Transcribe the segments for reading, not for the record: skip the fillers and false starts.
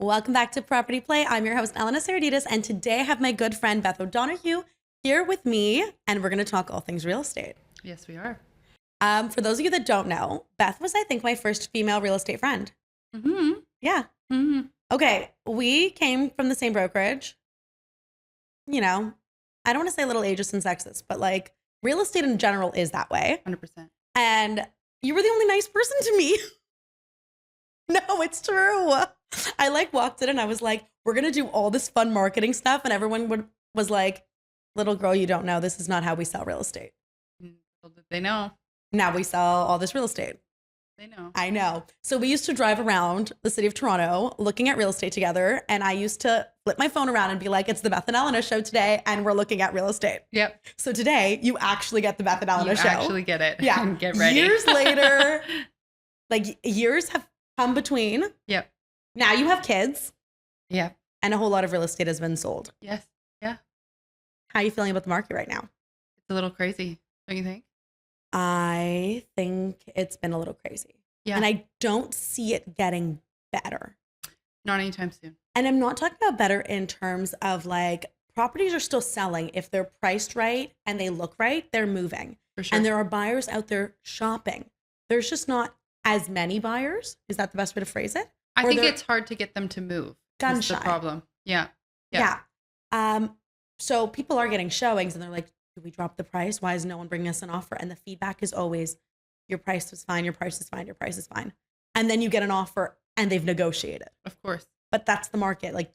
Welcome back to Property Play. I'm your host, Elena Saradidis, and today I have my good friend, Beth O'Donoghue, here with me, and we're going to talk all things real estate. Yes, we are. For those of you that don't know, Beth was, I think, my first female real estate friend. Mm-hmm. Yeah. Mm-hmm. Okay, we came from the same brokerage. You know, I don't want to say little ageist and sexist, but like real estate in general is that way. 100%. And you were the only nice person to me. No, it's true. I like walked in and I was like, we're going to do all this fun marketing stuff. And everyone was like, little girl, you don't know. This is not how we sell real estate. Little did they know. Now we sell all this real estate. They know. I know. So we used to drive around the city of Toronto looking at real estate together. And I used to flip my phone around and be like, it's the Beth and Elena show today. And we're looking at real estate. Yep. So today you actually get the Beth and Elena show. You actually get it. Yeah. Get ready. Years later, like years have come between. Yep. Now you have kids. Yeah. And a whole lot of real estate has been sold. Yes. Yeah. How are you feeling about the market right now? It's a little crazy, don't you think? I think it's been a little crazy. Yeah. And I don't see it getting better. Not anytime soon. And I'm not talking about better in terms of like properties are still selling. If they're priced right and they look right, they're moving. For sure. And there are buyers out there shopping. There's just not as many buyers. Is that the best way to phrase it? I think it's hard to get them to move. Gun That's the shy. problem. Yeah. Yeah. So people are getting showings and they're like, do we drop the price? Why is no one bringing us an offer? And the feedback is always, your price is fine, your price is fine, your price is fine. And then you get an offer and they've negotiated. Of course. But that's the market. Like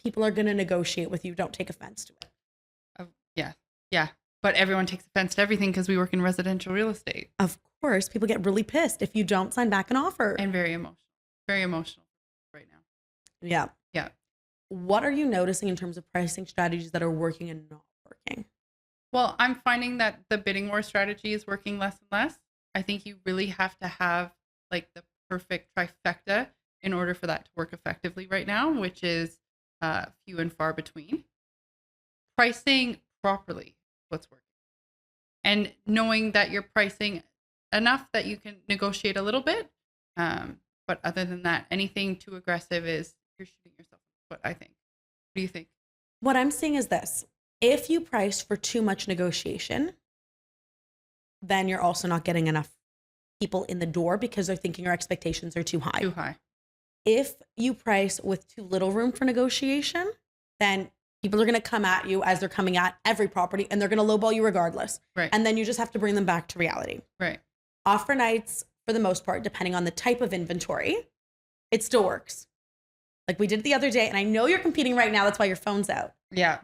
people are going to negotiate with you. Don't take offense to it. Yeah. Yeah. But everyone takes offense to everything because we work in residential real estate. Of course, people get really pissed if you don't sign back an offer. And very emotional. Very emotional right now. Yeah. Yeah. What are you noticing in terms of pricing strategies that are working and not working? Well, I'm finding that the bidding war strategy is working less and less. I think you really have to have like the perfect trifecta in order for that to work effectively right now, which is few and far between. Pricing properly, what's working. And knowing that you're pricing enough that you can negotiate a little bit. But other than that, anything too aggressive is you're shooting yourself in the foot, I think. What do you think? What I'm seeing is this. If you price for too much negotiation, then you're also not getting enough people in the door because they're thinking your expectations are too high. Too high. If you price with too little room for negotiation, then people are going to come at you as they're coming at every property and they're going to lowball you regardless. Right. And then you just have to bring them back to reality. Right. Offer nights, for the most part, depending on the type of inventory, it still works. Like we did it the other day, and I know you're competing right now. That's why your phone's out. Yeah.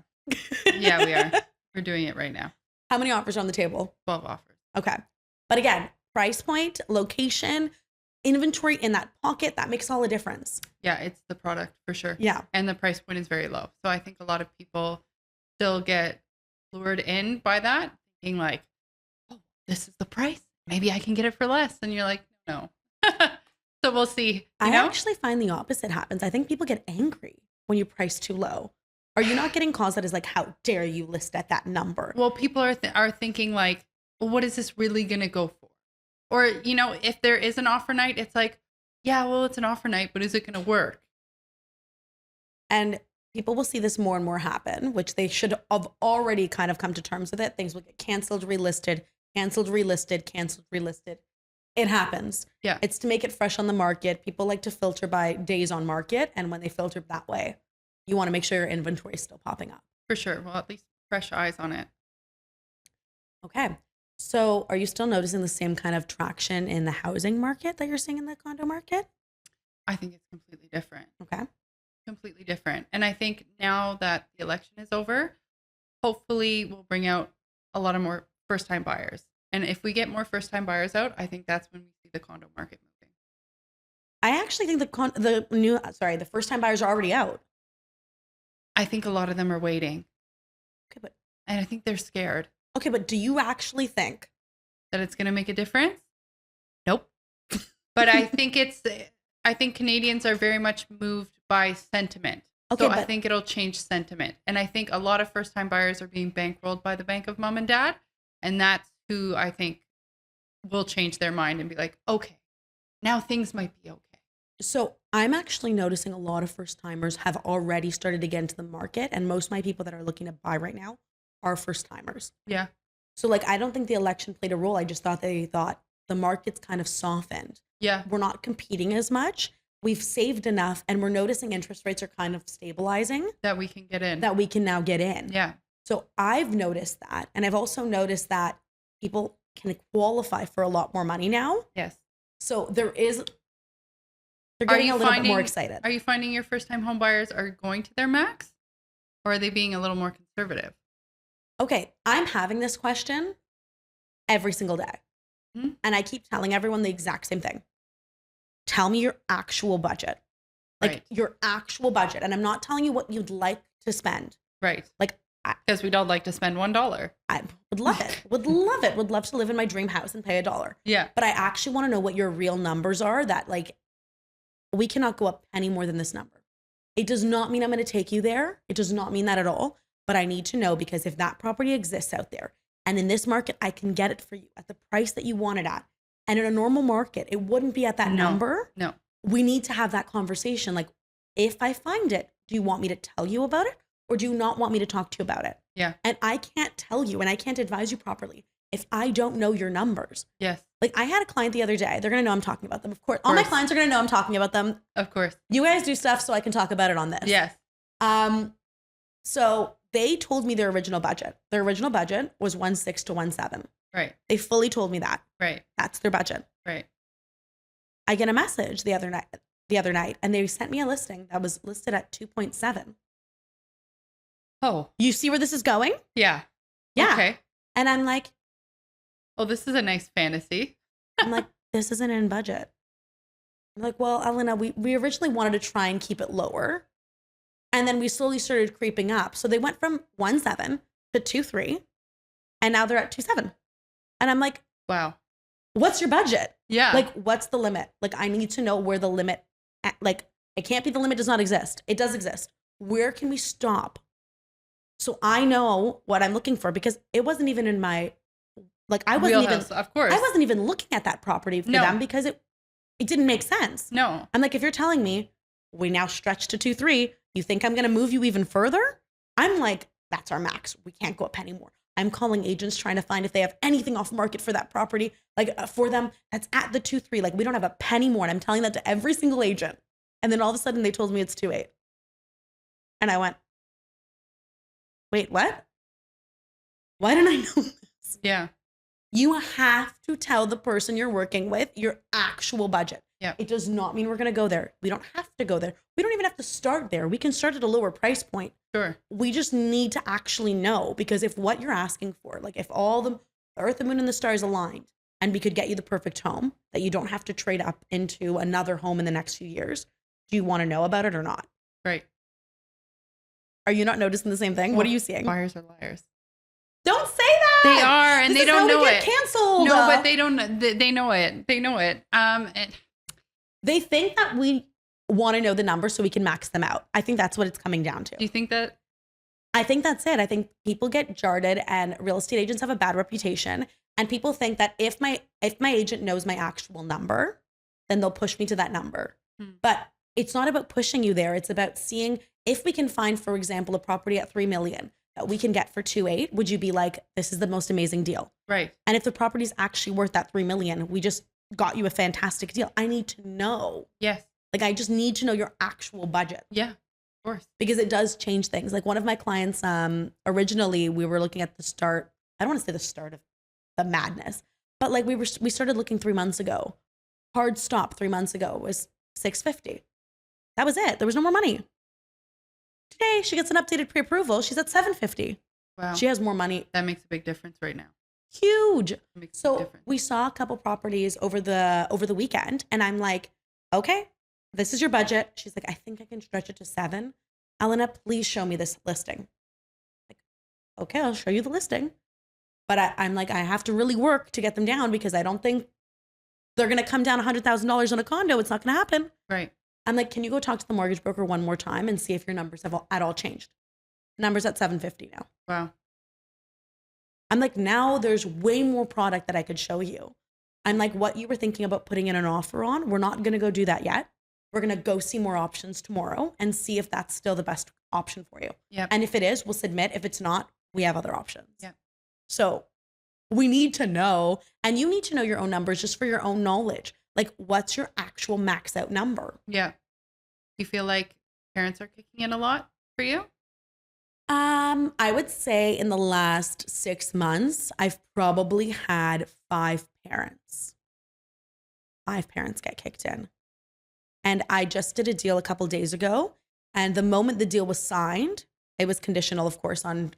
Yeah, we are. We're doing it right now. How many offers are on the table? 12 offers. Okay. But again, price point, location, inventory in that pocket, that makes all the difference. Yeah, it's the product for sure. Yeah. And the price point is very low. So I think a lot of people still get lured in by that, thinking like, oh, this is the price. Maybe I can get it for less. And you're like, no. So we'll see. I actually find the opposite happens. I think people get angry when you price too low. Are you not getting calls that is like, how dare you list at that number? Well, people are thinking like, well, what is this really going to go for? Or, you know, if there is an offer night, it's like, yeah, well, it's an offer night, but is it going to work? And people will see this more and more happen, which they should have already kind of come to terms with it. Things will get canceled, relisted, canceled, relisted, canceled, relisted. It happens. Yeah. It's to make it fresh on the market. People like to filter by days on market. And when they filter that way, you want to make sure your inventory is still popping up. For sure. Well, at least fresh eyes on it. Okay. So are you still noticing the same kind of traction in the housing market that you're seeing in the condo market? I think it's completely different. Okay. Completely different. And I think now that the election is over, hopefully we'll bring out a lot of more first-time buyers. And if we get more first-time buyers out, I think that's when we see the condo market moving. I actually think the first-time buyers are already out. I think a lot of them are waiting. Okay, and I think they're scared. Okay, but do you actually think that it's going to make a difference? Nope. But I think Canadians are very much moved by sentiment. Okay, so I think it'll change sentiment. And I think a lot of first-time buyers are being bankrolled by the bank of mom and dad. And that's who I think will change their mind and be like, okay, now things might be okay. So I'm actually noticing a lot of first timers have already started to get into the market. And most of my people that are looking to buy right now are first timers. Yeah. So like, I don't think the election played a role. I just thought they thought the market's kind of softened. Yeah. We're not competing as much. We've saved enough and we're noticing interest rates are kind of stabilizing That we can get in. that we can now get in. Yeah. So I've noticed that. And I've also noticed that people can qualify for a lot more money now. Yes. So they're getting a little bit more excited. Are you finding your first time home buyers are going to their max, or are they being a little more conservative? Okay, I'm having this question every single day. Mm-hmm. And I keep telling everyone the exact same thing. Tell me your actual budget. Like your actual budget. And I'm not telling you what you'd like to spend. Right. Like, because we'd all like to spend $1. I would love it. Would love it. Would love to live in my dream house and pay $1. Yeah. But I actually want to know what your real numbers are, that like, we cannot go up any more than this number. It does not mean I'm going to take you there. It does not mean that at all. But I need to know, because if that property exists out there and in this market, I can get it for you at the price that you want it at. And in a normal market, it wouldn't be at that number. No. We need to have that conversation. Like, if I find it, do you want me to tell you about it, or do you not want me to talk to you about it? Yeah. And I can't tell you and I can't advise you properly if I don't know your numbers. Yes. Like, I had a client the other day. They're going to know I'm talking about them. Of course. All my clients are going to know I'm talking about them. Of course. You guys do stuff so I can talk about it on this. Yes. So they told me their original budget. Their original budget was 1.6 to 1.7. Right. They fully told me that. Right. That's their budget. Right. I get a message the other night, and they sent me a listing that was listed at 2.7. Oh. You see where this is going? Yeah. Yeah. Okay. And I'm like, oh, this is a nice fantasy. I'm like, this isn't in budget. I'm like, well, Elena, we originally wanted to try and keep it lower. And then we slowly started creeping up. So they went from 1.7 to 2.3, and now they're at 2.7. And I'm like, wow, what's your budget? Yeah. Like, what's the limit? Like, I need to know where the limit, like, it can't be the limit does not exist. It does exist. Where can we stop? So I know what I'm looking for, because it wasn't even in my, like, I wasn't wheelhouse, even, of course. I wasn't even looking at that property for them, because it didn't make sense. No. I'm like, if you're telling me we now stretch to 2.3, you think I'm going to move you even further? I'm like, that's our max. We can't go up anymore. I'm calling agents trying to find if they have anything off market for that property, like for them that's at the 2.3. Like, we don't have a penny more. And I'm telling that to every single agent. And then all of a sudden they told me it's 2.8. And I went, wait, what? Why didn't I know this? Yeah. You have to tell the person you're working with your actual budget. Yeah. It does not mean we're going to go there. We don't have to go there. We don't even have to start there. We can start at a lower price point. Sure. We just need to actually know, because if what you're asking for, like if all the earth, the moon, and the stars aligned and we could get you the perfect home that you don't have to trade up into another home in the next few years, do you want to know about it or not? Right. Are you not noticing the same thing? What are you seeing? Buyers are liars. Don't say that. They are, and this they don't know it. Canceled. No, but they don't. They know it. They know it. They think that we want to know the numbers so we can max them out. I think that's what it's coming down to. Do you think that? I think that's it. I think people get jarded, and real estate agents have a bad reputation. And people think that if my agent knows my actual number, then they'll push me to that number. But it's not about pushing you there. It's about seeing if we can find, for example, a property at 3 million that we can get for 2.8. Would you be like, this is the most amazing deal? Right. And if the property is actually worth that 3 million, we just got you a fantastic deal. I need to know. Yes. Like, I just need to know your actual budget. Yeah, of course. Because it does change things. Like, one of my clients, originally we were looking at the start. I don't want to say the start of the madness, but like we started looking 3 months ago. Hard stop 3 months ago was 650. That was it. There was no more money. Today she gets an updated pre-approval. She's at 750. Wow. She has more money. That makes a big difference right now. Huge. So we saw a couple properties over the weekend, and I'm like, okay, this is your budget. She's like, I think I can stretch it to 7. Elena, please show me this listing. Like, okay, I'll show you the listing. But I'm like, I have to really work to get them down, because I don't think they're going to come down $100,000 on a condo. It's not going to happen. Right. I'm like, can you go talk to the mortgage broker one more time and see if your numbers have at all changed? Numbers at 750 now. Wow. I'm like, now there's way more product that I could show you. I'm like, what you were thinking about putting in an offer on, we're not going to go do that yet. we're going to go see more options tomorrow and see if that's still the best option for you. Yep. And if it is, we'll submit. If it's not, we have other options. Yep. So we need to know, and you need to know your own numbers just for your own knowledge. Like, what's your actual max out number? Yeah. Do you feel like parents are kicking in a lot for you? I would say in the last 6 months, I've probably had 5 parents. 5 parents get kicked in. And I just did a deal a couple days ago. And the moment the deal was signed, it was conditional, of course, on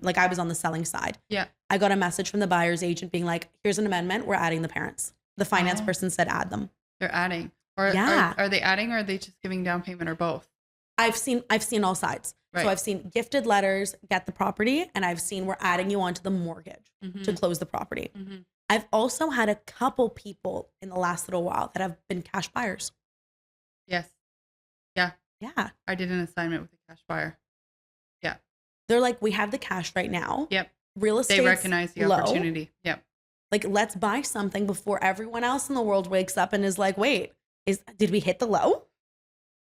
like I was on the selling side. Yeah. I got a message from the buyer's agent being like, here's an amendment. We're adding the parents. The finance person said add them. They're adding. Or Yeah. are they adding, or are they just giving down payment, or both? I've seen all sides. Right. So I've seen gifted letters, get the property, and I've seen we're adding you onto the mortgage to close the property. Mm-hmm. I've also had a couple people in the last little while that have been cash buyers. Yes. Yeah. Yeah. I did an assignment with a cash buyer. Yeah. They're like, we have the cash right now. Yep. Real estate. They recognize the opportunity. Yep. Like, let's buy something before everyone else in the world wakes up and is like, wait, did we hit the low?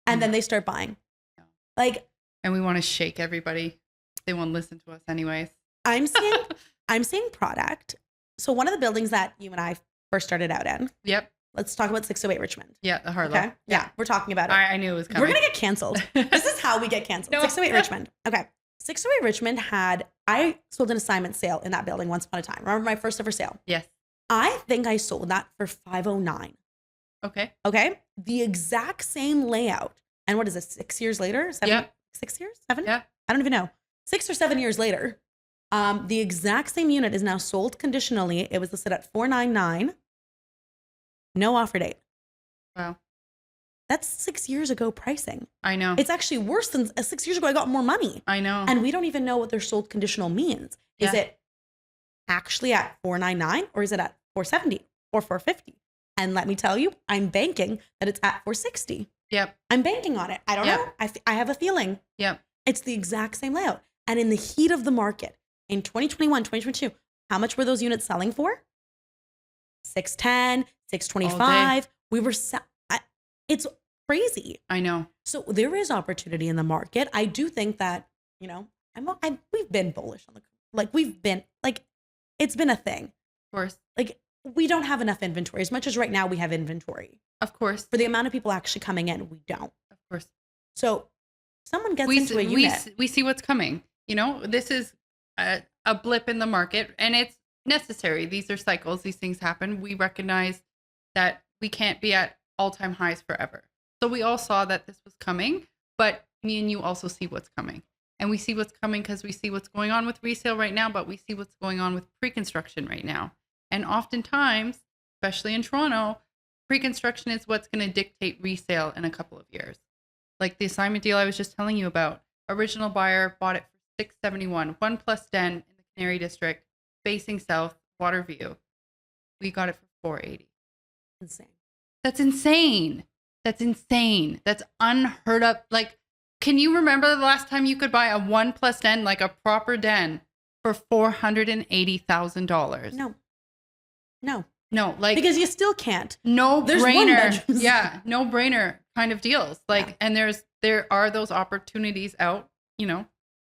And then they start buying. Yeah. Like, and we want to shake everybody. They won't listen to us anyways. I'm seeing product. So one of the buildings that you and I first started out in. Yep. Let's talk about 608 Richmond. Yeah, the Harlow. Okay. Yeah, we're talking about it. I knew it was coming. We're going to get canceled. This is how we get canceled. No. 608 Richmond. Okay. 608 Richmond I sold an assignment sale in that building once upon a time. Remember my first ever sale? Yes. I think I sold that for $509. Okay. Okay. The exact same layout. And what is it? 6 years later? 7? Yeah. 6 years? 7? Yeah. I don't even know. 6 or 7 years later. The exact same unit is now sold conditionally. It was listed at $499. No offer date. Wow. That's 6 years ago pricing. I know. It's actually worse than 6 years ago. I got more money. I know. And we don't even know what their sold conditional means. Is Yeah. it actually at $499 or is it at $470 or $450? And let me tell you, I'm banking that it's at $460. Yep. I'm banking on it. I don't Yep. know. I have a feeling. Yep. It's the exact same layout. And in the heat of the market in 2021, 2022, how much were those units selling for? 610, 625. We were it's crazy. I know. So there is opportunity in the market. I do think that, we've been bullish on it's been a thing. Of course. Like, we don't have enough inventory. As much as right now we have inventory. Of course. For the amount of people actually coming in, we don't. Of course. So someone gets into a unit. We see what's coming. This is a blip in the market, and it's necessary. These are cycles. These things happen. We recognize that we can't be at all-time highs forever. So we all saw that this was coming, but me and you also see what's coming. And we see what's coming because we see what's going on with resale right now, but we see what's going on with pre-construction right now. And oftentimes, especially in Toronto, pre-construction is what's going to dictate resale in a couple of years. Like the assignment deal I was just telling you about. Original buyer bought it for $671, 1+ den in the Canary District, facing south, water view. We got it for $480. Insane. That's insane. That's insane. That's unheard of. Like, can you remember the last time you could buy a 1+ den, like a proper den, for $480,000? No, like, because you still can't. No There's brainer. 1 bedrooms. Yeah, no brainer kind of deals. Like, and there are those opportunities out,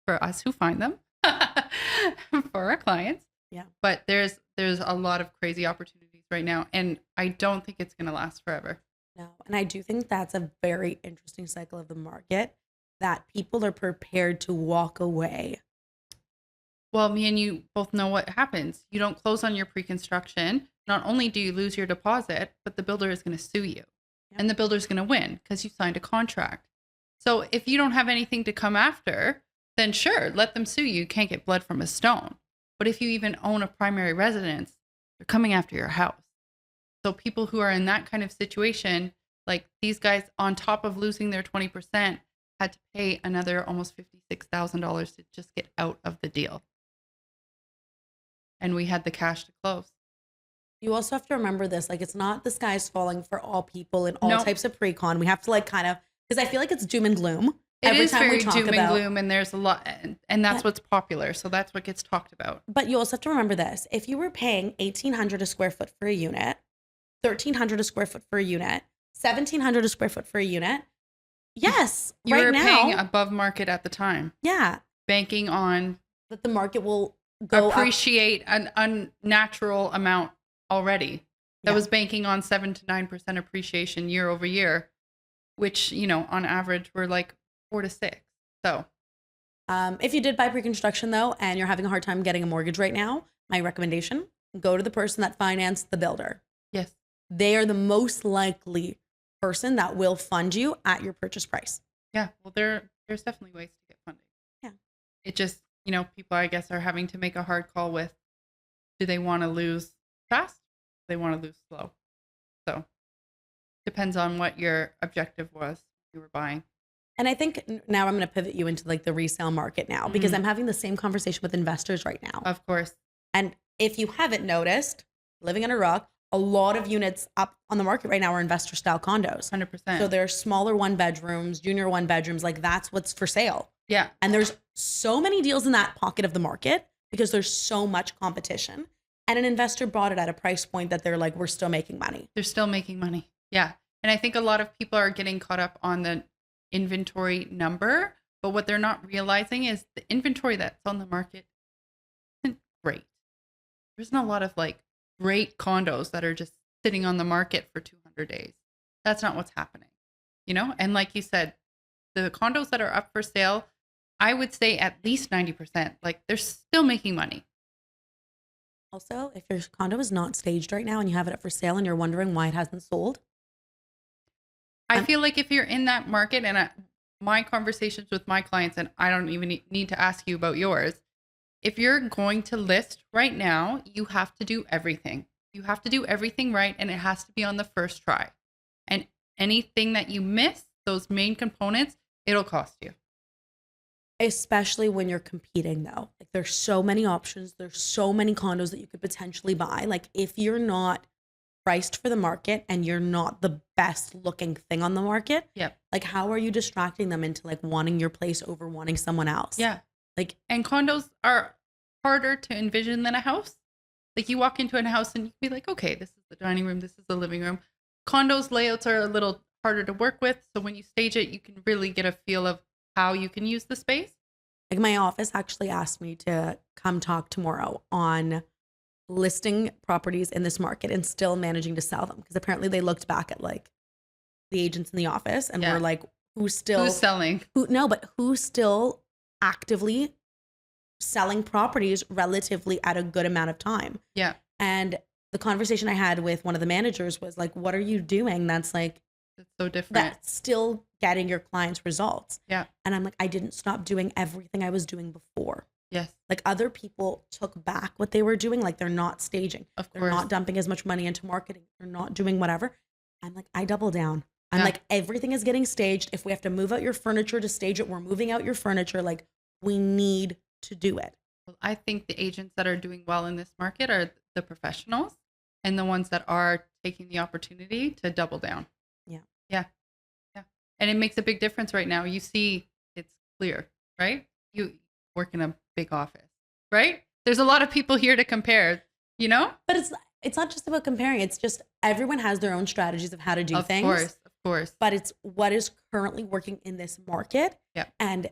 for us who find them, for our clients. Yeah. But there's a lot of crazy opportunities right now, and I don't think it's going to last forever. No, and I do think that's a very interesting cycle of the market, that people are prepared to walk away. Well, me and you both know what happens. You don't close on your pre-construction. Not only do you lose your deposit, but the builder is going to sue you. Yep. And the builder is going to win because you signed a contract. So if you don't have anything to come after, then sure, let them sue you. You can't get blood from a stone. But if you even own a primary residence, they're coming after your house. So people who are in that kind of situation, like these guys, on top of losing their 20%, had to pay another almost $56,000 to just get out of the deal. And we had the cash to close. You also have to remember this, like, it's not the sky's falling for all people in all types of pre-con. We have to because I feel like it's doom and gloom. It is very doom and gloom, and there's a lot, and that's what's popular. So that's what gets talked about. But you also have to remember this. If you were paying $1,800 a square foot for a unit, $1,300 a square foot for a unit, $1,700 a square foot for a unit. Yes. You right were now, paying above market at the time. yeah, Banking on that the market will go appreciate an unnatural amount already. That Yeah. was banking on 7 to 9% appreciation year over year, which, you know, on average, we're like 4 to 6. So If you did buy pre-construction though, and you're having a hard time getting a mortgage right now, my recommendation, go to the person that financed the builder. yes, They are the most likely person that will fund you at your purchase price. yeah. Well, there's definitely ways to get funding. Yeah. It just, you know, people, I guess, are having to make a hard call with, do they want to lose fast? They want to lose slow. So depends on what your objective was you were buying. And I think now I'm going to pivot you into like the resale market now, because I'm having the same conversation with investors right now. Of course. And if you haven't noticed, living under a rock, a lot of units up on the market right now are investor style condos. 100%. So they're smaller 1 bedrooms, junior 1 bedrooms, like that's what's for sale. Yeah. And there's so many deals in that pocket of the market because there's so much competition. And an investor bought it at a price point that they're like, we're still making money. They're still making money. Yeah. And I think a lot of people are getting caught up on the inventory number, but what they're not realizing is the inventory that's on the market isn't great. There's not a lot of like great condos that are just sitting on the market for 200 days. That's not what's happening, you know? And like you said, the condos that are up for sale, I would say at least 90%, like they're still making money. Also, if your condo is not staged right now and you have it up for sale and you're wondering why it hasn't sold, I feel like if you're in that market, and my conversations with my clients, and I don't even need to ask you about yours, if you're going to list right now, you have to do everything. You have to do everything right, and it has to be on the first try. And anything that you miss, those main components, it'll cost you. especially when you're competing though. Like there's so many options. There's so many condos that you could potentially buy. Like if you're not priced for the market and you're not the best looking thing on the market, Yep. like how are you distracting them into like wanting your place over wanting someone else? Yeah. Like, And condos are harder to envision than a house. Like you walk into a house and you can be like, okay, this is the dining room, this is the living room. Condos layouts are a little harder to work with. So when you stage it, you can really get a feel of how you can use the space. like my office actually asked me to come talk tomorrow on listing properties in this market and still managing to sell them. Because apparently they looked back at like the agents in the office and Yeah. were like, who's selling? who's still actively selling properties relatively at a good amount of time. Yeah. And the conversation I had with one of the managers was like, what are you doing that's like It's so different. that's still getting your clients results? Yeah. And I'm like, I didn't stop doing everything I was doing before. Yes. Like other people took back what they were doing. Like they're not staging. Of They're course. not dumping as much money into marketing. They're not doing whatever. I'm like, I double down. I'm Yeah. like, everything is getting staged. If we have to move out your furniture to stage it, we're moving out your furniture. Like we need to do it. Well, I think the agents that are doing well in this market are the professionals and the ones that are taking the opportunity to double down. Yeah. Yeah. Yeah. And it makes a big difference right now. You see it's clear, right? You work in a big office, right? There's a lot of people here to compare, you know? But it's not just about comparing. It's just everyone has their own strategies of how to do things. Of course. But it's what is currently working in this market. Yeah. And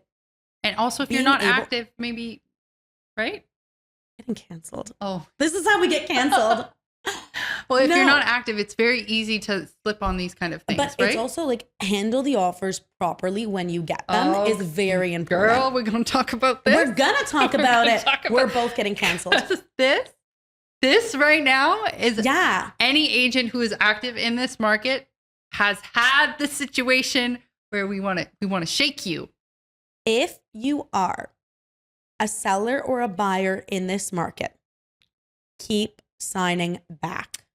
also if you're being not able- active, maybe, right? getting canceled. Oh. This is how we get canceled. Well, if you're No. not active, it's very easy to slip on these kind of things, But right? it's also like handle the offers properly when you get them Oh, is very important. Girl, we're going to talk about this. We're gonna talk We're about gonna it. talk We're about- both getting canceled. This right now is Yeah. any agent who is active in this market has had the situation where we want to shake you. If you are a seller or a buyer in this market, keep signing back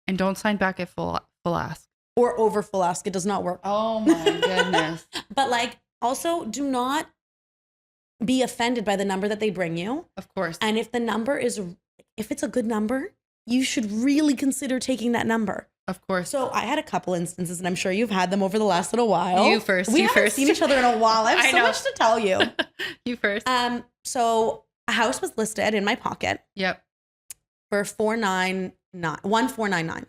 And don't sign back at full ask. or over full ask. It does not work. Oh my goodness. But like also do not be offended by the number that they bring you. Of course. And if the number is, if it's a good number, you should really consider taking that number. Of course. So I had a couple instances, and I'm sure you've had them over the last little while. You first, We you haven't first. seen each other in a while. I have I so know. much to tell you. You first. So a house was listed in my pocket Yep. for $1,499.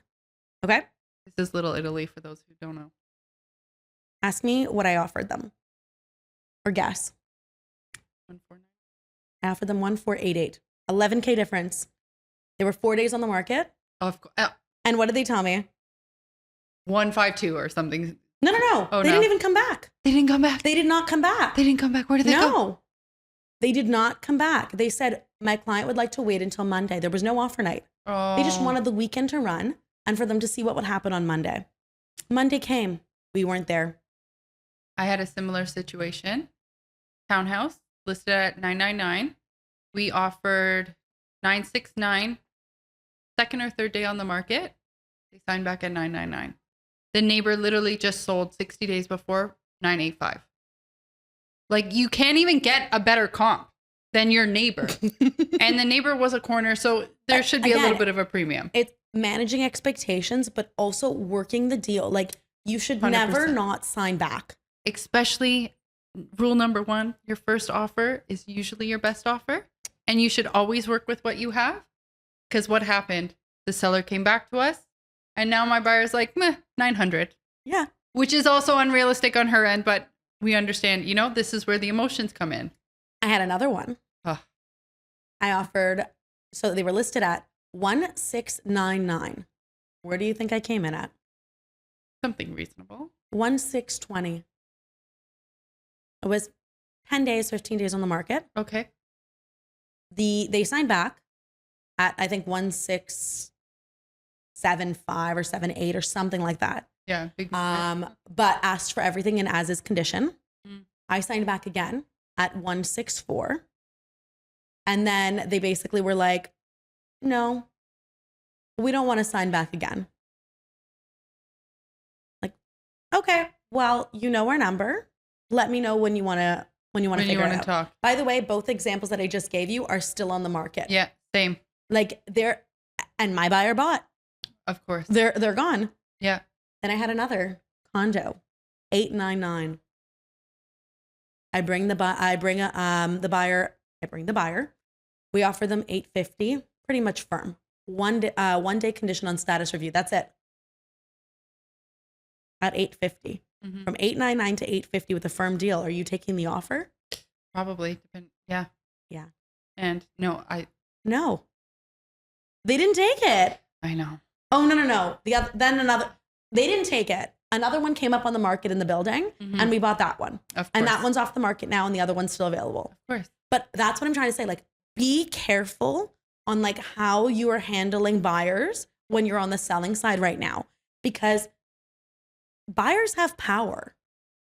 Okay. This is Little Italy for those who don't know. Ask me what I offered them. Or guess. 149. I offered them 1488. 11K difference. They were 4 days on the market. Of course. And what did they tell me? 152 or something. No. Oh, they didn't even come back. They didn't come back. They did not come back. They didn't come back. Where did they go? No. They did not come back. They said, my client would like to wait until Monday. There was no offer night. Oh. They just wanted the weekend to run and for them to see what would happen on Monday. Monday came. We weren't there. I had a similar situation. Townhouse listed at 999. We offered 969. Second or third day on the market, they signed back at 999. The neighbor literally just sold 60 days before 985. Like, you can't even get a better comp than your neighbor. And the neighbor was a corner, so there should be a little bit of a premium. It's managing expectations, but also working the deal. Like, you should 100%. never not sign back. Especially rule number 1, your first offer is usually your best offer. And you should always work with what you have. Because what happened? The seller came back to us. And now my buyer's like, meh, 900. Yeah. Which is also unrealistic on her end. But we understand, this is where the emotions come in. I had another one. Oh. I offered, so they were listed at 1699. Where do you think I came in at? Something reasonable. 1620. It was 10 days, 15 days on the market. Okay. They signed back at, I think, 1675 or 78 or something like that. Yeah. Big but asked for everything in as is condition. Mm. I signed back again at 164. And then they basically were like, no, we don't want to sign back again. Like, okay, well, you know our number. Let me know when you want to figure it out. Talk. By the way, both examples that I just gave you are still on the market. Yeah, same. Like, and my buyer bought. Of course. They're gone. Yeah. Then I had another condo, 899. I bring the buyer. We offer them 850, pretty much firm. 1 day condition on status review. That's it. At 850. Mm-hmm. From 899 to 850 with a firm deal. Are you taking the offer? Probably. Yeah. Yeah. And no. They didn't take it. I know. Oh, no. They didn't take it. Another one came up on the market in the building, Mm-hmm. and we bought that one. Of course. And that one's off the market now, and the other one's still available. Of course. But that's what I'm trying to say. Like, be careful on like how you are handling buyers when you're on the selling side right now, because buyers have power.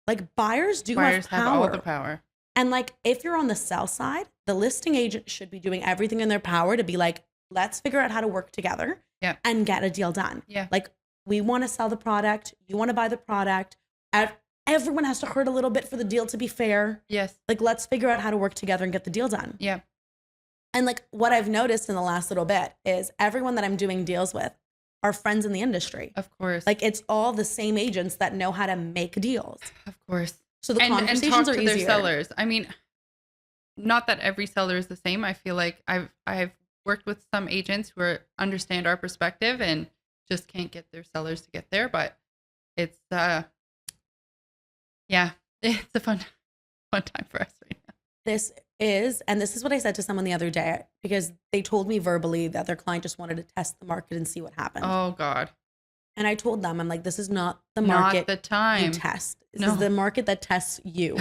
Like, buyers have power. Have all the power. And like, if you're on the sell side, the listing agent should be doing everything in their power to be like, let's figure out how to work together and get a deal done. Yeah. Like, we want to sell the product. You want to buy the product. Everyone has to hurt a little bit for the deal to be fair. Yes. Like, let's figure out how to work together and get the deal done. Yeah. And like, what I've noticed in the last little bit is everyone that I'm doing deals with are friends in the industry. Of course. Like, it's all the same agents that know how to make deals. Of course. So the conversations and talk are to easier. their sellers. I mean, not that every seller is the same. I feel like I've worked with some agents who understand our perspective and just can't get their sellers to get there. But it's it's a fun time for us right now. This is what I said to someone the other day, because they told me verbally that their client just wanted to test the market and see what happened. Oh God. And I told them, I'm like, this is not the market Not the time. you test. This is the market that tests you.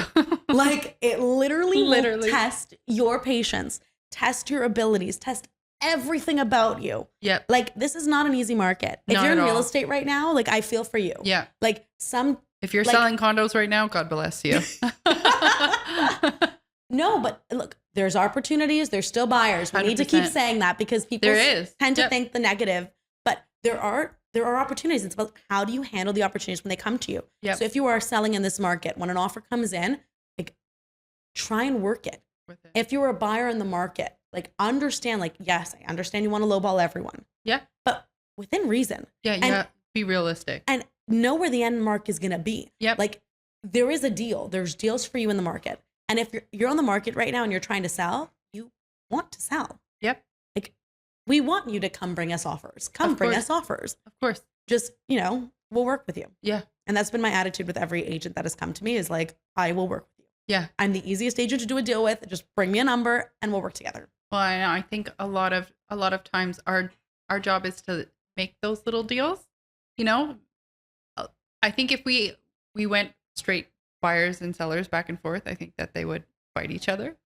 Like, it literally will test your patience, test your abilities, test everything about you. Yep. Like, this is not an easy market. If Not you're in at real all. estate right now, like, I feel for you. Yeah. Like, If you're selling condos right now, God bless you. No, but look, there's opportunities. There's still buyers. We need to keep 100%. saying that, because people tend to think the negative, but there are opportunities. It's about how do you handle the opportunities when they come to you. Yep. So if you are selling in this market, when an offer comes in, like, try and work it. With it. If you're a buyer in the market, like, understand, like, yes, I understand you want to lowball everyone. Yeah. But within reason. Yeah. Yeah. Be realistic. And know where the end mark is going to be. Yep. Like, there is a deal. There's deals for you in the market. And if you're on the market right now and you're trying to sell, you want to sell. Yep. Like, we want you to come bring us offers. Come bring us offers. Of course. Just, we'll work with you. Yeah. And that's been my attitude with every agent that has come to me is like, I will work with you. Yeah. I'm the easiest agent to do a deal with. Just bring me a number and we'll work together. Well, I think a lot of times our job is to make those little deals. You know, I think if we went straight buyers and sellers back and forth, I think that they would fight each other.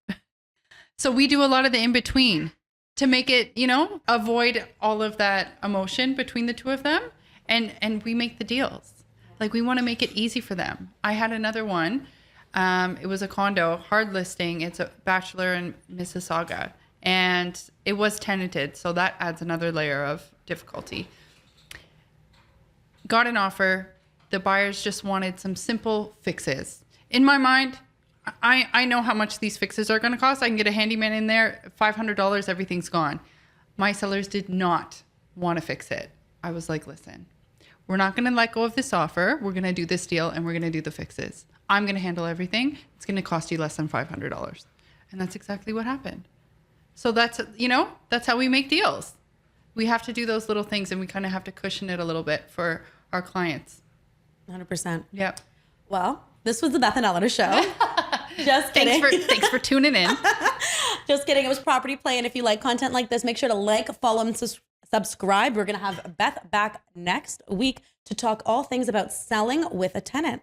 So we do a lot of the in between to make it, you know, avoid all of that emotion between the two of them, and we make the deals. Like, we want to make it easy for them. I had another one. It was a condo, hard listing. It's a bachelor in Mississauga, and it was tenanted, so that adds another layer of difficulty. Got an offer. The buyers just wanted some simple fixes. In my mind, I know how much these fixes are going to cost. I can get a handyman in there, $500, everything's gone. My sellers did not want to fix it. I was like, listen, we're not going to let go of this offer. We're going to do this deal and we're going to do the fixes. I'm going to handle everything. It's going to cost you less than $500. And that's exactly what happened. So that's, you know, that's how we make deals. We have to do those little things, and we kind of have to cushion it a little bit for our clients. 100%. Yep. Well, this was the Beth and Elena show. Just kidding. Thanks for tuning in. Just kidding. It was Property Play. And if you like content like this, make sure to like, follow, and subscribe. We're going to have Beth back next week to talk all things about selling with a tenant.